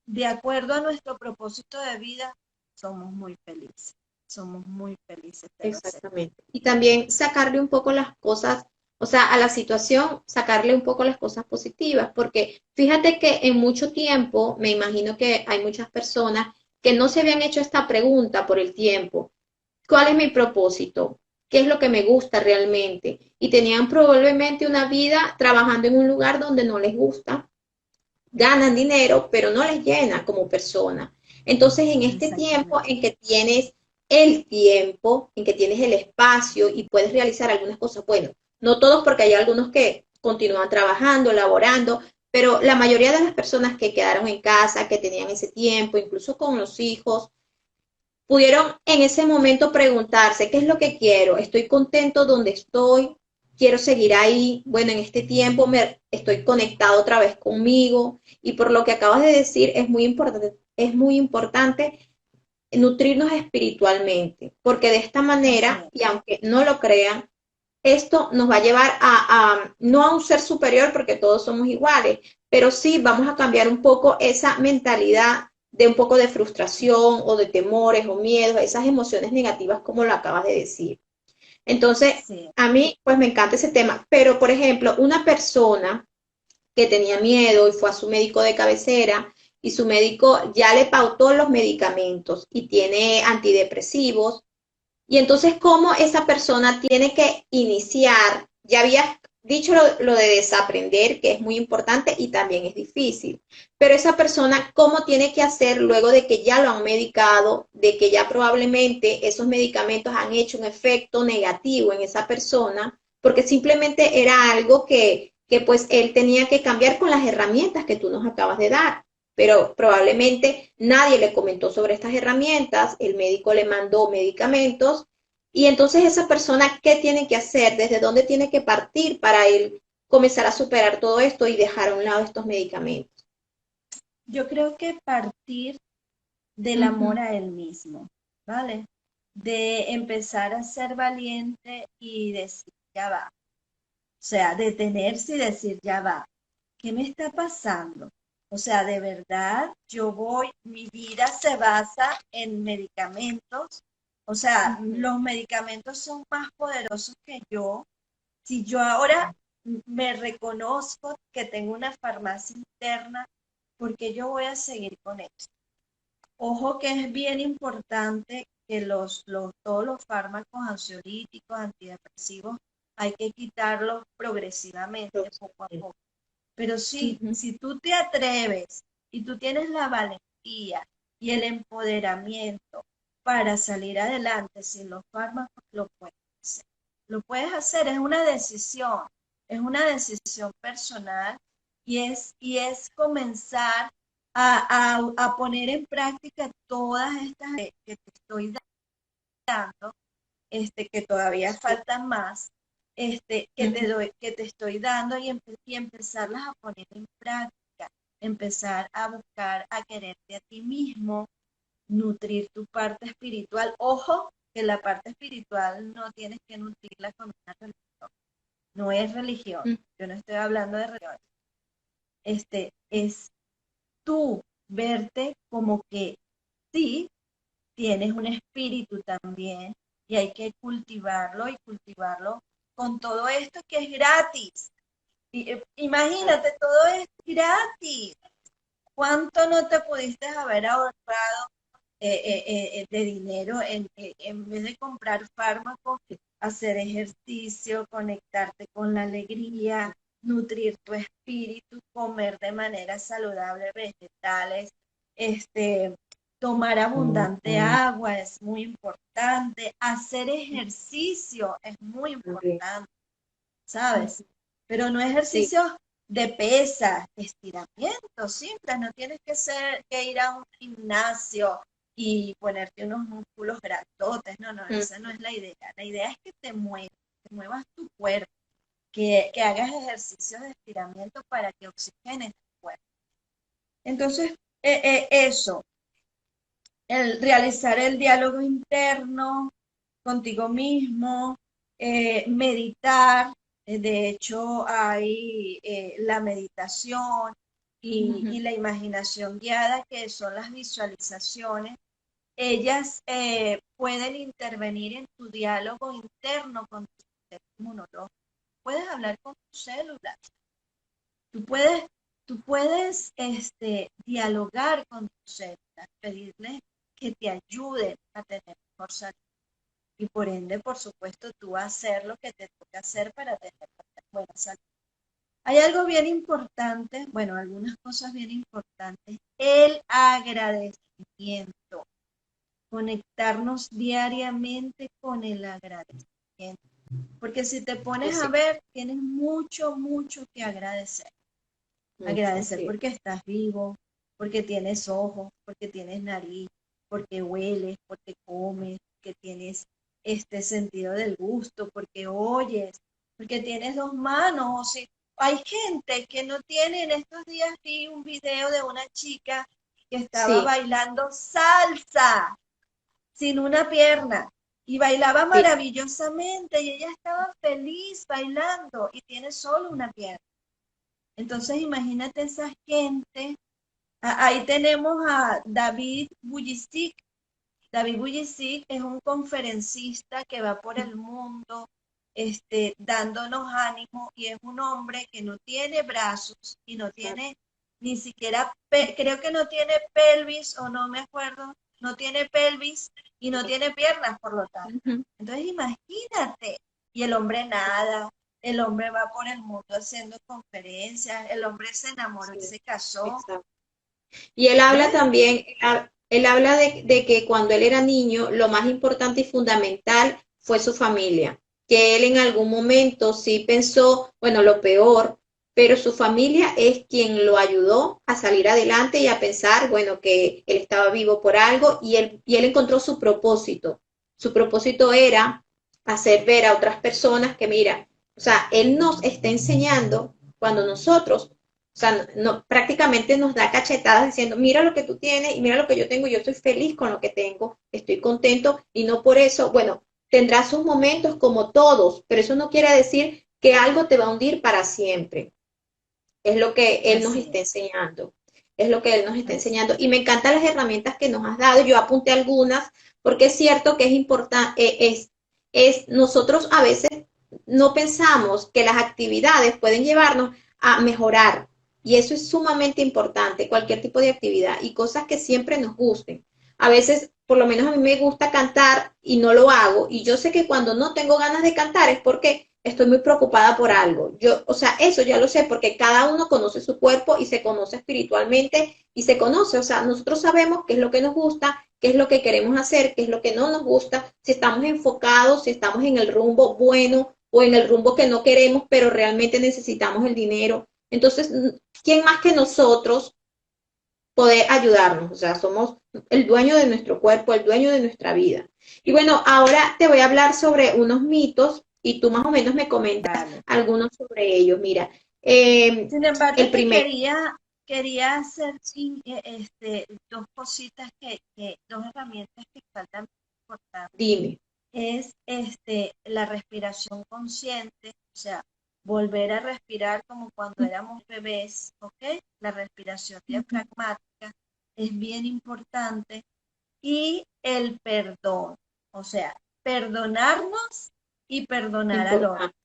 de acuerdo a nuestro propósito de vida, somos muy felices. Somos muy felices, te lo aseguro. Exactamente. Y también sacarle un poco las cosas, o sea, a la situación, sacarle un poco las cosas positivas, porque fíjate que en mucho tiempo, me imagino que hay muchas personas que no se habían hecho esta pregunta por el tiempo. ¿Cuál es mi propósito? ¿Qué es lo que me gusta realmente? Y tenían probablemente una vida trabajando en un lugar donde no les gusta, ganan dinero, pero no les llena como persona. Entonces, en este tiempo Exactamente. en que tienes el tiempo, en que tienes el espacio y puedes realizar algunas cosas, bueno, no todos porque hay algunos que continúan trabajando, laborando, pero la mayoría de las personas que quedaron en casa, que tenían ese tiempo, incluso con los hijos, pudieron en ese momento preguntarse, ¿qué es lo que quiero? ¿Estoy contento donde estoy? ¿Quiero seguir ahí? Bueno, en este tiempo me estoy conectado otra vez conmigo y por lo que acabas de decir es muy importante nutrirnos espiritualmente, porque de esta Así manera, es. y aunque no lo crean, esto nos va a llevar no a un ser superior porque todos somos iguales, pero sí vamos a cambiar un poco esa mentalidad de un poco de frustración o de temores o miedos, esas emociones negativas como lo acabas de decir. Entonces, Sí. a mí pues me encanta ese tema, pero por ejemplo, una persona que tenía miedo y fue a su médico de cabecera y su médico ya le pautó los medicamentos y tiene antidepresivos y entonces, ¿cómo esa persona tiene que iniciar? Ya había dicho lo de desaprender, que es muy importante y también es difícil, pero esa persona, ¿cómo tiene que hacer luego de que ya lo han medicado, de que ya probablemente esos medicamentos han hecho un efecto negativo en esa persona, porque simplemente era algo que pues él tenía que cambiar con las herramientas que tú nos acabas de dar? Pero probablemente nadie le comentó sobre estas herramientas, el médico le mandó medicamentos y entonces esa persona, ¿qué tiene que hacer? ¿Desde dónde tiene que partir para él comenzar a superar todo esto y dejar a un lado estos medicamentos? Yo creo que partir del Uh amor -huh. a él mismo, ¿vale? De empezar a ser valiente y decir, ya va. O sea, detenerse y decir, ya va. ¿Qué me está pasando? O sea, de verdad, mi vida se basa en medicamentos. O sea, Uh -huh. los medicamentos son más poderosos que yo. Si yo ahora me reconozco que tengo una farmacia interna, ¿por qué yo voy a seguir con eso? Ojo que es bien importante que todos los fármacos ansiolíticos, antidepresivos, hay que quitarlos progresivamente, poco a poco. Pero Uh sí, -huh. si tú te atreves y tú tienes la valentía y el empoderamiento para salir adelante sin los fármacos, lo puedes hacer. Lo puedes hacer, es una decisión personal y es comenzar a poner en práctica todas estas que te estoy dando, que todavía Sí. faltan más, Uh -huh. que te estoy dando y empezarlas a poner en práctica, empezar a buscar, a quererte a ti mismo, nutrir tu parte espiritual. Ojo, que la parte espiritual no tienes que nutrirla con una religión, no es religión, Uh yo no estoy hablando de religión, es tú verte como que sí, tienes un espíritu también y hay que cultivarlo y cultivarlo con todo esto que es gratis. -huh. Imagínate, todo es gratis. ¿Cuánto no te pudiste haber ahorrado de dinero en vez de comprar fármacos, hacer ejercicio, conectarte con la alegría, nutrir tu espíritu, comer de manera saludable vegetales, este, tomar abundante agua es muy importante, hacer ejercicio es muy Okay. importante, Uh ¿sabes? -huh. Pero no Sí. ejercicios de pesas, estiramientos simples, no tienes que ir a un gimnasio y ponerte unos músculos grandotes, no, Uh esa no es la idea. La idea es que te muevas tu cuerpo, que hagas ejercicios de estiramiento para que oxigenes tu cuerpo. Entonces, eso, el realizar el diálogo interno contigo mismo, meditar, de hecho hay la meditación y la imaginación guiada, que son las visualizaciones. Ellas pueden intervenir en tu diálogo interno con tu sistema inmunológico. Puedes hablar con tus células, tú puedes, dialogar con tus células, pedirles que te ayuden a tener mejor salud. Y por ende, por supuesto, tú vas a hacer lo que te toca hacer para tener buena salud. Hay algo bien importante, bueno, algunas cosas bien importantes, el agradecimiento, conectarnos diariamente con el agradecimiento, porque si te pones a ver, tienes mucho, mucho que agradecer. Agradecer porque estás vivo, porque tienes ojos, porque tienes nariz, porque hueles, porque comes, porque tienes este sentido del gusto, porque oyes, porque tienes dos manos. O si hay gente que no tiene. En estos días vi un video de una chica que estaba bailando salsa sin una pierna y bailaba maravillosamente y ella estaba feliz bailando y tiene solo una pierna. Entonces imagínate esa gente. Ahí tenemos a David Bujicic. David Bujicic es un conferencista que va por el mundo dándonos ánimo, y es un hombre que no tiene brazos y no tiene ni siquiera, creo que no tiene pelvis, o no me acuerdo, no tiene pelvis y no tiene piernas, por lo tanto. Entonces imagínate, y el hombre nada, el hombre va por el mundo haciendo conferencias, el hombre se enamoró y se casó. Exacto. Y él habla también, él habla de que cuando él era niño, lo más importante y fundamental fue su familia, que él en algún momento sí pensó, bueno, lo peor, pero su familia es quien lo ayudó a salir adelante y a pensar, bueno, que él estaba vivo por algo, y él encontró su propósito. Su propósito era hacer ver a otras personas que, mira, o sea, él nos está enseñando cuando nosotros, o sea, no, prácticamente nos da cachetadas diciendo, mira lo que tú tienes y mira lo que yo tengo, yo estoy feliz con lo que tengo, estoy contento, y no por eso, bueno, tendrá sus momentos como todos, pero eso no quiere decir que algo te va a hundir para siempre. Es lo que él nos está enseñando. Es lo que él nos está enseñando. Y me encantan las herramientas que nos has dado. Yo apunté algunas porque es cierto que es importante, nosotros a veces no pensamos que las actividades pueden llevarnos a mejorar. Y eso es sumamente importante, cualquier tipo de actividad y cosas que siempre nos gusten. A veces, por lo menos a mí me gusta cantar y no lo hago. Y yo sé que cuando no tengo ganas de cantar es porque estoy muy preocupada por algo. Yo, o sea, eso ya lo sé porque cada uno conoce su cuerpo y se conoce espiritualmente y se conoce. O sea, nosotros sabemos qué es lo que nos gusta, qué es lo que queremos hacer, qué es lo que no nos gusta, si estamos enfocados, si estamos en el rumbo bueno o en el rumbo que no queremos, pero realmente necesitamos el dinero. Entonces, ¿quién más que nosotros poder ayudarnos? O sea, somos el dueño de nuestro cuerpo, el dueño de nuestra vida. Y bueno, ahora te voy a hablar sobre unos mitos y tú más o menos me comentas algunos sobre ellos. Mira, sin embargo, el primero. quería hacer dos cositas, dos herramientas que faltan importantes. Dime. Es la respiración consciente, o sea, volver a respirar como cuando éramos bebés, ¿ok? La respiración diafragmática es bien importante. Y el perdón, o sea, perdonarnos y perdonar al otro, Importante.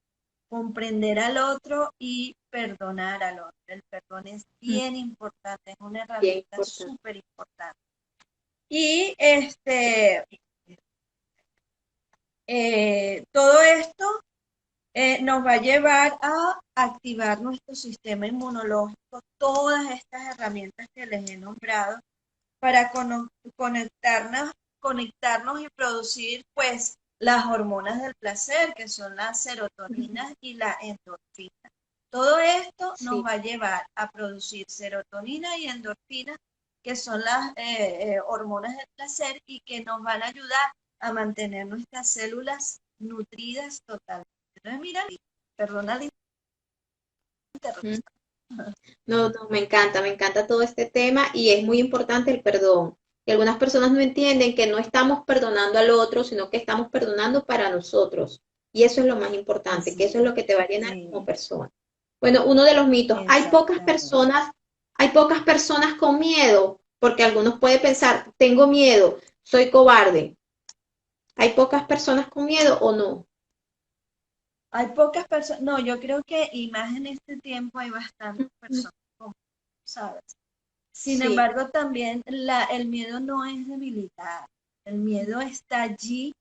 comprender al otro y perdonar al otro. El perdón es bien importante, es una herramienta súper importante. Y todo esto nos va a llevar a activar nuestro sistema inmunológico, todas estas herramientas que les he nombrado, para conectarnos y producir pues las hormonas del placer, que son la serotonina y la endorfina. Todo esto nos va a llevar a producir serotonina y endorfina, que son las hormonas del placer, y que nos van a ayudar a mantener nuestras células nutridas totalmente. Entonces, mira, Perdona la Mm. interrupción. No, no, me encanta todo este tema y es muy importante el perdón. Y algunas personas no entienden que no estamos perdonando al otro, sino que estamos perdonando para nosotros. Y eso es lo más importante, que Así eso es es, lo que te va a llenar como sí, persona. Bueno, uno de los mitos, exactamente. hay pocas personas con miedo, porque algunos pueden pensar, tengo miedo, soy cobarde. ¿Hay pocas personas con miedo o no? Hay pocas personas, no, yo creo que y más en este tiempo hay bastantes Ujú. personas, como sabes. Sin Sí. embargo, también el miedo no es debilitar. El miedo está allí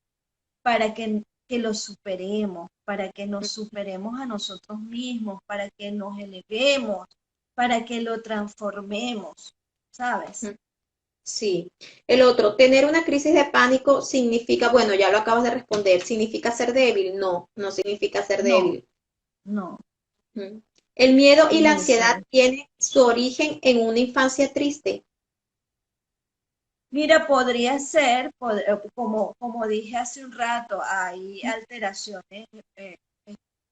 para que lo superemos, para que nos superemos a nosotros mismos, para que nos elevemos, para que lo transformemos, ¿sabes? Ujú. Sí. El otro, tener una crisis de pánico significa, bueno, ya lo acabas de responder, ¿significa ser débil? No, no significa ser No, débil. no, Ujú. El miedo y la eso ansiedad es. tienen su origen en una infancia triste. Mira, podría ser, como dije hace un rato, hay alteraciones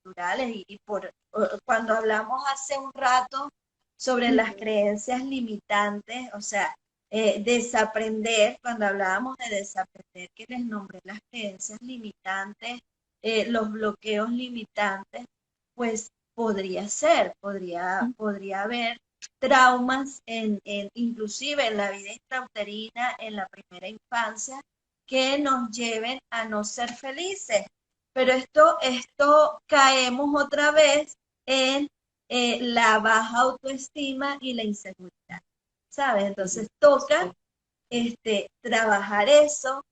estructurales cuando hablamos hace un rato sobre las Ujú. creencias limitantes, o sea, desaprender, cuando hablábamos de desaprender, que les nombré las creencias limitantes, los bloqueos limitantes, pues podría ser, podría haber traumas inclusive en la vida intrauterina, en la primera infancia, que nos lleven a no ser felices. Pero esto caemos otra vez en la baja autoestima y la inseguridad, ¿sabes? Entonces toca Sí. trabajar eso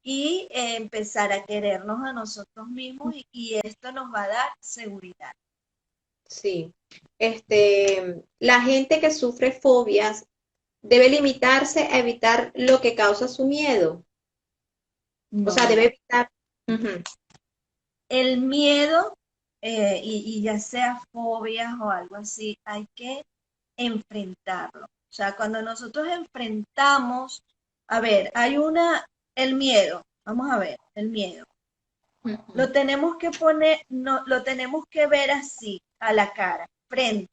y empezar a querernos a nosotros mismos y esto nos va a dar seguridad. Sí. La gente que sufre fobias debe limitarse a evitar lo que causa su miedo. O sea, debe No, evitar. Ujú. el miedo, y ya sea fobias o algo así, hay que enfrentarlo. O sea, cuando nosotros enfrentamos, a ver, el miedo, vamos a ver, el miedo. Ujú. Lo tenemos que poner, no, lo tenemos que ver así, a la cara, frente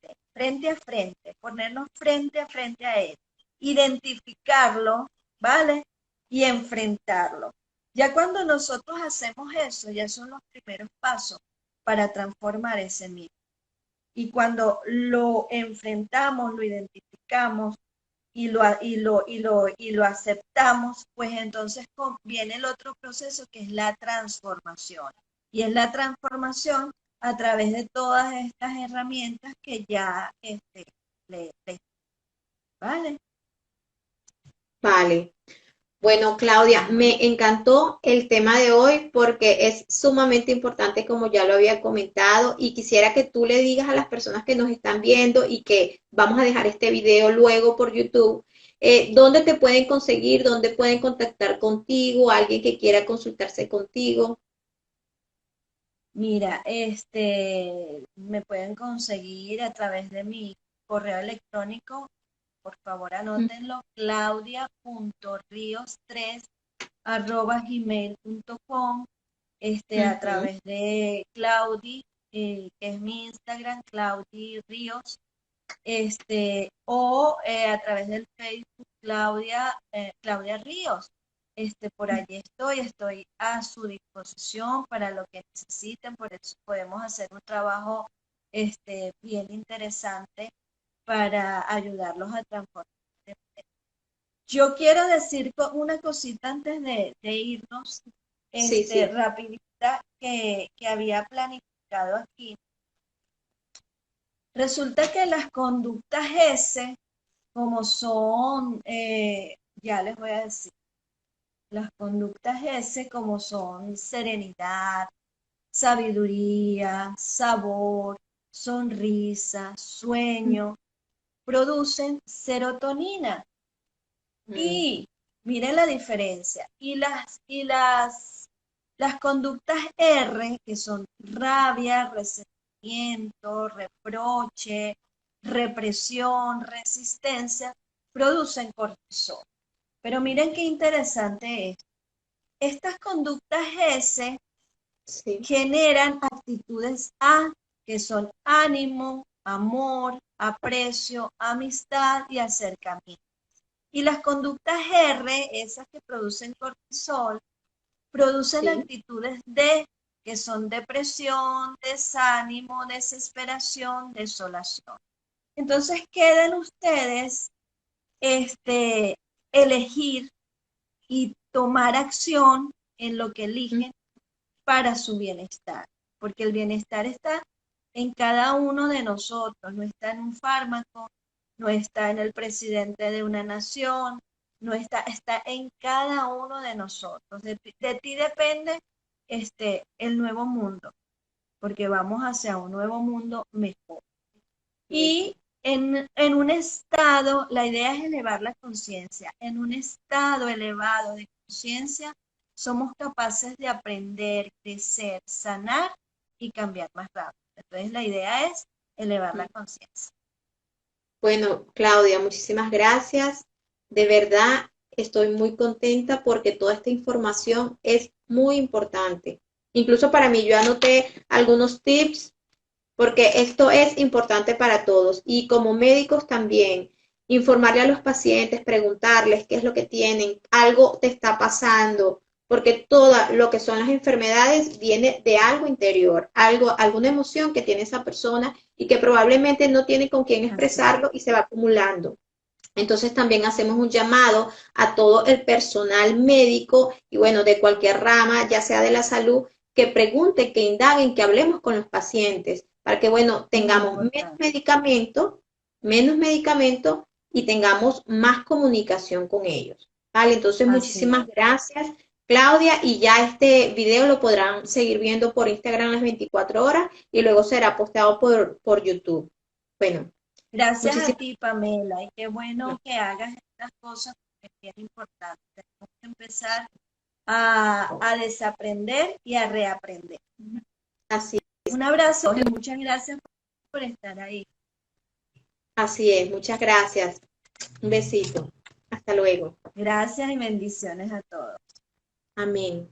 a frente, ponernos frente a frente a él, identificarlo, ¿vale? Y enfrentarlo. Ya cuando nosotros hacemos eso, ya son los primeros pasos para transformar ese miedo. Y cuando lo enfrentamos, lo identificamos y lo aceptamos, pues entonces viene el otro proceso que es la transformación. Y es la transformación a través de todas estas herramientas que ya ¿vale? Vale. Bueno, Claudia, me encantó el tema de hoy porque es sumamente importante, como ya lo había comentado, y quisiera que tú le digas a las personas que nos están viendo y que vamos a dejar este video luego por YouTube, dónde te pueden conseguir, dónde pueden contactar contigo, alguien que quiera consultarse contigo. Mira, me pueden conseguir a través de mi correo electrónico, por favor anótenlo, claudia.rios3@gmail.com, a Ujú. través de Claudi, que es mi Instagram, Claudi Ríos, o a través del Facebook Claudia Ríos. Por allí estoy a su disposición para lo que necesiten, por eso podemos hacer un trabajo bien interesante para ayudarlos a transformar. Yo quiero decir una cosita antes de irnos, Sí, sí. rapidita, que había planificado aquí. Resulta que las conductas S, como son, ya les voy a decir, las conductas S como son serenidad, sabiduría, sabor, sonrisa, sueño, producen serotonina. Mm. Y miren la diferencia. Las conductas R, que son rabia, resentimiento, reproche, represión, resistencia, producen cortisol. Pero miren qué interesante es. Estas conductas S Sí, generan actitudes A, que son ánimo, amor, aprecio, amistad y acercamiento. Y las conductas R, esas que producen cortisol, producen sí, actitudes D, que son depresión, desánimo, desesperación, desolación. Entonces quedan ustedes elegir y tomar acción en lo que mm, eligen para su bienestar, porque el bienestar está en cada uno de nosotros, no está en un fármaco, no está en el presidente de una nación, no está, está en cada uno de nosotros. De ti depende el nuevo mundo, porque vamos hacia un nuevo mundo mejor. mejor. Y en un estado, la idea es elevar la conciencia. En un estado elevado de conciencia, somos capaces de aprender, crecer, sanar y cambiar más rápido. Entonces, la idea es elevar la Mm. conciencia. Bueno, Claudia, muchísimas gracias. De verdad, estoy muy contenta porque toda esta información es muy importante. Incluso para mí, yo anoté algunos tips porque esto es importante para todos y como médicos también, informarle a los pacientes, preguntarles qué es lo que tienen, algo te está pasando, porque todo lo que son las enfermedades viene de algo interior, algo, alguna emoción que tiene esa persona y que probablemente no tiene con quién Así es. expresarlo y se va acumulando. Entonces también hacemos un llamado a todo el personal médico y bueno, de cualquier rama, ya sea de la salud, que pregunten, que indaguen, que hablemos con los pacientes, para que bueno, Muy tengamos importante. menos medicamento y tengamos más comunicación con ellos. Vale, entonces Así muchísimas es. gracias, Claudia, y ya este video lo podrán seguir viendo por Instagram las 24 horas y luego será posteado por YouTube. Bueno, Gracias a muchísimas ti, Pamela, y qué bueno que hagas estas cosas porque es importante. Tenemos que empezar a desaprender y a reaprender. gracias. Un abrazo y muchas gracias por estar ahí. Así es, muchas gracias. Un besito. Hasta luego. Gracias y bendiciones a todos. Amén.